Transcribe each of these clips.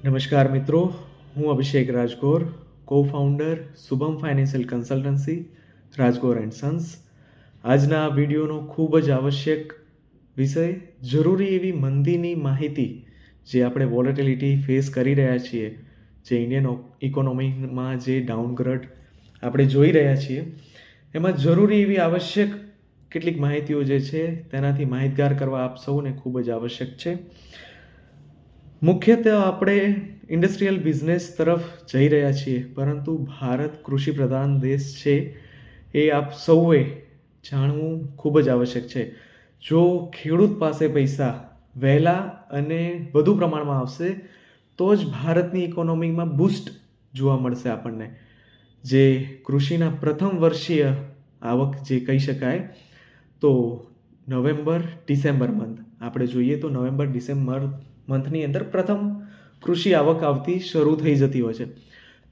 નમસ્કાર મિત્રો, હું Abhishek Rajgor, cofounder Shubham financial consultancy, Rajgor and sons. આજના આ વિડીયોનો ખૂબ જ આવશ્યક વિષય, જરૂરી એવી મંદીની માહિતી જે આપણે વોલેટિલિટી ફેસ કરી રહ્યા છીએ, જે ઇન્ડિયન ઇકોનોમીમાં જે ડાઉનગ્રેડ આપણે જોઈ રહ્યા છીએ, એમાં જરૂરી એવી આવશ્યક કેટલીક માહિતીઓ જે છે તેનાથી માહિતગાર કરવા આપ સૌને ખૂબ જ આવશ્યક છે. મુખ્યત્વે આપણે ઇન્ડસ્ટ્રીયલ બિઝનેસ તરફ જઈ રહ્યા છીએ, પરંતુ ભારત કૃષિ પ્રધાન દેશ છે એ આપ સૌએ જાણવું ખૂબ જ આવશ્યક છે. જો ખેડૂત પાસે પૈસા વહેલા અને વધુ પ્રમાણમાં આવશે તો જ ભારતની ઇકોનોમીમાં બૂસ્ટ જોવા મળશે આપણને. જે કૃષિના પ્રથમ વર્ષીય આવક જે કહી શકાય, તો નવેમ્બર ડિસેમ્બર મંથ આપણે જોઈએ તો નવેમ્બર ડિસેમ્બર મંથની અંદર પ્રથમ કૃષિ આવક આવતી શરૂ થઈ જતી હોય છે.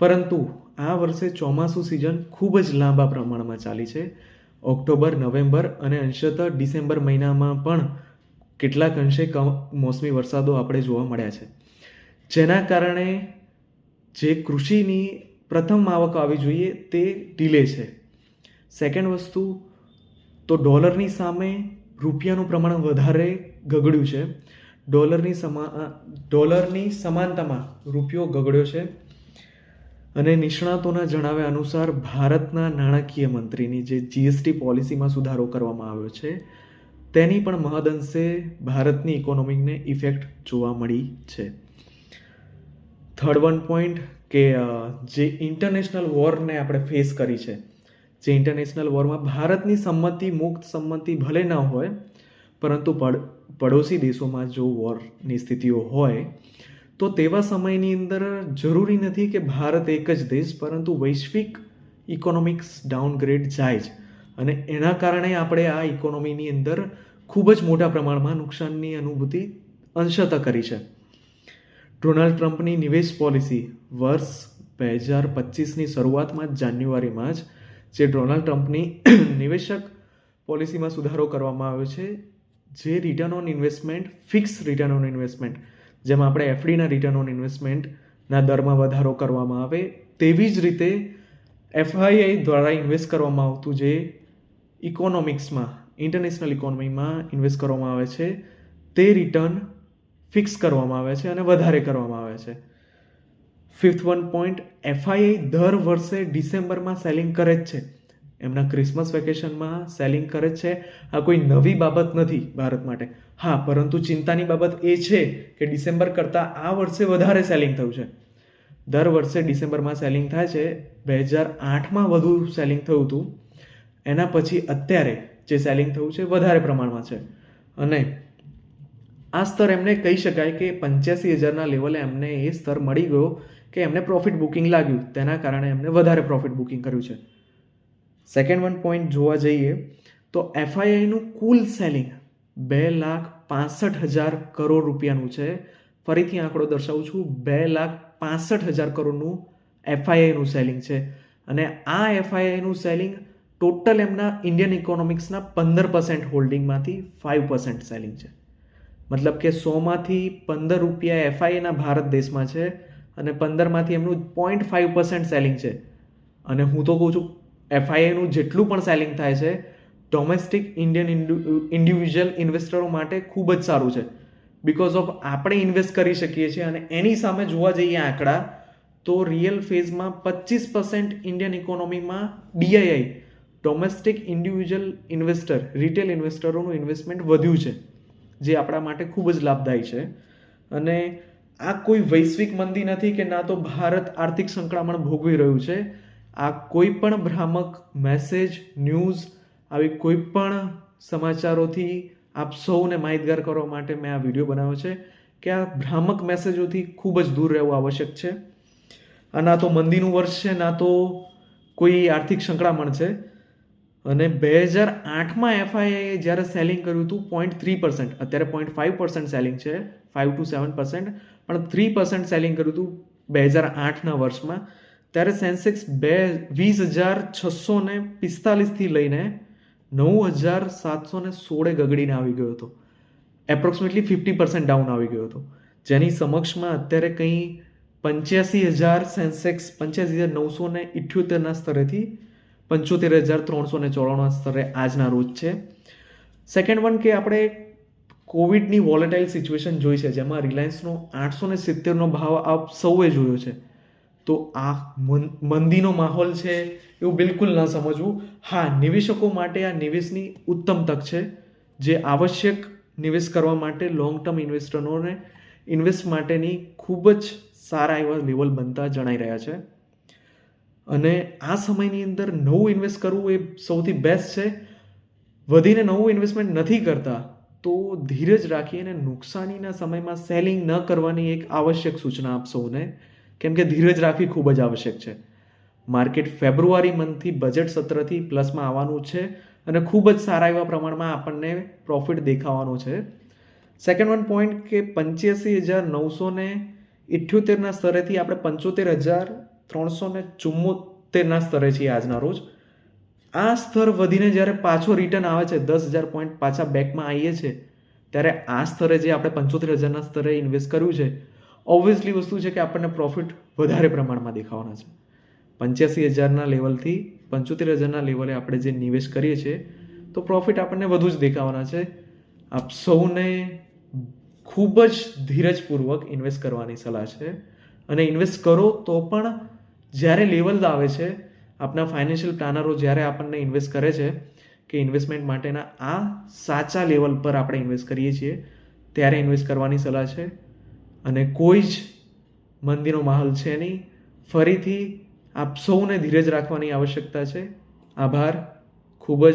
પરંતુ આ વર્ષે ચોમાસું સિઝન ખૂબ જ લાંબા પ્રમાણમાં ચાલી છે. ઓક્ટોબર, નવેમ્બર અને અંશતઃ ડિસેમ્બર મહિનામાં પણ કેટલાક અંશે મોસમી વરસાદો આપણે જોવા મળ્યા છે, જેના કારણે જે કૃષિની પ્રથમ આવક આવી જોઈએ તે ડિલે છે. સેકન્ડ વસ્તુ તો ડોલરની સામે રૂપિયાનું પ્રમાણ વધારે ગગડ્યું છે. ડોલરની સમાનતામાં રૂપિયો ગગડ્યો છે અને નિષ્ણાતોના જણાવ્યા અનુસાર ભારતના નાણાકીય મંત્રીની જે જીએસટી પોલિસીમાં સુધારો કરવામાં આવ્યો છે તેની પણ મહદઅંશે ભારતની ઇકોનોમીને ઇફેક્ટ જોવા મળી છે. થર્ડ વન પોઈન્ટ કે જે ઇન્ટરનેશનલ વોરને આપણે ફેસ કરી છે, જે ઇન્ટરનેશનલ વોરમાં ભારતની સંમતિ, મુક્ત સંમતિ ભલે ન હોય, પરંતુ પડોશી દેશોમાં જો વોરની સ્થિતિઓ હોય તો તેવા સમયની અંદર જરૂરી નથી કે ભારત એક જ દેશ, પરંતુ વૈશ્વિક ઇકોનોમિક્સ ડાઉનગ્રેડ જાય જ, અને એના કારણે આપણે આ ઇકોનોમીની અંદર ખૂબ જ મોટા પ્રમાણમાં નુકસાનની અનુભૂતિ અંશતઃ કરી છે. ડોનાલ્ડ ટ્રમ્પની નિવેશ પોલિસી વર્ષ 2025ની શરૂઆતમાં જ જાન્યુઆરીમાં જે ડોનાલ્ડ ટ્રમ્પની નિવેશક પોલિસીમાં સુધારો કરવામાં આવ્યો છે, જે return on investment, fix return on investment, જેમાં આપણે એફડીના રિટર્ન ઓન ઇન્વેસ્ટમેન્ટના દરમાં વધારો કરવામાં આવે, તેવી જ રીતે એફઆઈઆઈ દ્વારા ઇન્વેસ્ટ કરવામાં આવતું જે ઇકોનોમિક્સમાં, ઇન્ટરનેશનલ ઇકોનોમીમાં ઇન્વેસ્ટ કરવામાં આવે છે, તે રિટર્ન ફિક્સ કરવામાં આવે છે અને વધારે કરવામાં આવે છે. ફિફ્થ વન પોઈન્ટ, એફઆઈઆઈ દર વર્ષે ડિસેમ્બરમાં સેલિંગ કરે જ છે, એમના ક્રિસમસ વેકેશનમાં સેલિંગ કરે છે. આ કોઈ નવી બાબત નથી ભારત માટે. હા, પરંતુ ચિંતાની બાબત એ છે કે ડિસેમ્બર કરતાં આ વર્ષે વધારે સેલિંગ થયું છે. દર વર્ષે ડિસેમ્બરમાં સેલિંગ થાય છે. 2008માં વધુ સેલિંગ થયું હતું, એના પછી અત્યારે જે સેલિંગ થયું છે વધારે પ્રમાણમાં છે. અને આ સ્તર એમને કહી શકાય કે 85,000ના લેવલે એમને એ સ્તર મળી ગયો કે એમને પ્રોફિટ બુકિંગ લાગ્યું, તેના કારણે એમને વધારે પ્રોફિટ બુકિંગ કર્યું છે. સેકન્ડ વન પોઈન્ટ જોવા જઈએ તો એફઆઈઆઈનું કુલ સેલિંગ 2,65,000 કરોડ રૂપિયાનું છે. ફરીથી આંકડો દર્શાવું છું, 2,65,000 કરોડનું એફઆઈઆઈનું સેલિંગ છે. અને આ એફઆઈઆઈનું સેલિંગ ટોટલ એમના ઇન્ડિયન ઇકોનોમિક્સના 15% હોલ્ડિંગમાંથી 5% સેલિંગ છે. મતલબ કે 100માંથી 15 રૂપિયા એફઆઈઆઈના ભારત દેશમાં છે અને 15માંથી એમનું 0.5% સેલિંગ છે. અને હું તો કહું છું, એફઆઈઆઈનું જેટલું પણ સેલિંગ થાય છે ડોમેસ્ટિક ઇન્ડિયન ઇન્ડિવિજ્યુઅલ ઇન્વેસ્ટરો માટે ખૂબ જ સારું છે. બિકોઝ ઓફ આપણે ઇન્વેસ્ટ કરી શકીએ છીએ. અને એની સામે જોવા જઈએ આંકડા તો રિયલ ફેઝમાં 25% ઇન્ડિયન ઇકોનોમીમાં DII, domestic individual investor, retail ઇન્વેસ્ટરોનું ઇન્વેસ્ટમેન્ટ વધ્યું છે, જે આપણા માટે ખૂબ જ લાભદાયી છે. અને આ કોઈ વૈશ્વિક મંદી નથી કે ના તો ભારત આર્થિક સંકળામણ ભોગવી રહ્યું છે. આ કોઈ પણ ભ્રામક મેસેજ, ન્યૂઝ, આવી કોઈ પણ સમાચારોથી આપ સૌને માહિતગાર કરવા માટે મેં આ વિડીયો બનાવ્યો છે કે આ ભ્રામક મેસેજોથી ખૂબ જ દૂર રહેવું આવશ્યક છે. આ ના તો મંદીનું વર્ષ છે, ના તો કોઈ આર્થિક સંકળામણ છે. અને 2008માં એફઆઈઆઈએ જ્યારે સેલિંગ કર્યું હતું 0.3%, અત્યારે 0.5% સેલિંગ છે, 5 to 7%, પણ 3% સેલિંગ કર્યું હતું 2008ના વર્ષમાં. ત્યારે સેન્સેક્સ 20,645થી લઈને 9,716 ગગડીને આવી ગયો હતો. એપ્રોક્સિમેટલી 50% ડાઉન આવી ગયો હતો, જેની સમક્ષમાં અત્યારે કંઈ 85,000 સેન્સેક્સ 85,978ના સ્તરેથી 75,394ના સ્તરે આજના રોજ છે. સેકન્ડ વન કે આપણે કોવિડની વોલેટાઇલ સિચ્યુએશન જોઈ છે, જેમાં રિલાયન્સનો 870નો ભાવ આપ સૌએ જોયો છે. તો આ મંદીનો માહોલ છે એવું બિલકુલ ન સમજવું. હા, નિવેશકો માટે આ નિવેશની ઉત્તમ તક છે, જે આવશ્યક નિવેશ કરવા માટે લોંગ ટર્મ ઇન્વેસ્ટરોને ઇન્વેસ્ટ માટેની ખૂબ જ સારા એવા લેવલ બનતા જણાઈ રહ્યા છે. અને આ સમયની અંદર નવું ઇન્વેસ્ટ કરવું એ સૌથી બેસ્ટ છે. વધીને નવું ઇન્વેસ્ટમેન્ટ નથી કરતા તો ધીરજ રાખીને નુકસાનીના સમયમાં સેલિંગ ન કરવાની એક આવશ્યક સૂચના આપ સૌને, કેમ કે ધીરજ રાખવી ખૂબ જ આવશ્યક છે. માર્કેટ ફેબ્રુઆરી મંથથી બજેટ સત્રથી પ્લસમાં આવવાનું છે અને ખૂબ જ સારા એવા પ્રમાણમાં આપણને પ્રોફિટ દેખાવાનો છે. સેકન્ડ વન પોઈન્ટ કે 85,978ના સ્તરેથી આપણે 75,374ના સ્તરે છીએ આજના રોજ. આ સ્તર વધીને જ્યારે પાછો રિટર્ન આવે છે, 10,000 પોઈન્ટ પાછા બેકમાં આવીએ છીએ, ત્યારે આ સ્તરે જે આપણે 75,000ના સ્તરે ઇન્વેસ્ટ કર્યું છે, ઓબ્વિયસલી વસ્તુ છે કે આપણને પ્રોફિટ વધારે પ્રમાણમાં દેખાવાના છે. 85,000ના લેવલથી 75,000ના લેવલે આપણે જે નિવેશ કરીએ છીએ તો પ્રોફિટ આપણને વધુ જ દેખાવાના છે. આપ સૌને ખૂબ જ ધીરજપૂર્વક ઇન્વેસ્ટ કરવાની સલાહ છે. અને ઇન્વેસ્ટ કરો તો પણ જ્યારે લેવલ આવે છે, આપણા ફાઇનાન્શિયલ પ્લાનરો જ્યારે આપણને ઇન્વેસ્ટ કરે છે કે ઇન્વેસ્ટમેન્ટ માટેના આ સાચા લેવલ પર આપણે ઇન્વેસ્ટ કરીએ છીએ, ત્યારે ઇન્વેસ્ટ કરવાની સલાહ છે. અને કોઈ જ મંદીનો માહોલ છે નહીં. ફરીથી આપ સૌને ધીરજ રાખવાની આવશ્યકતા છે. આભાર. ખૂબ જ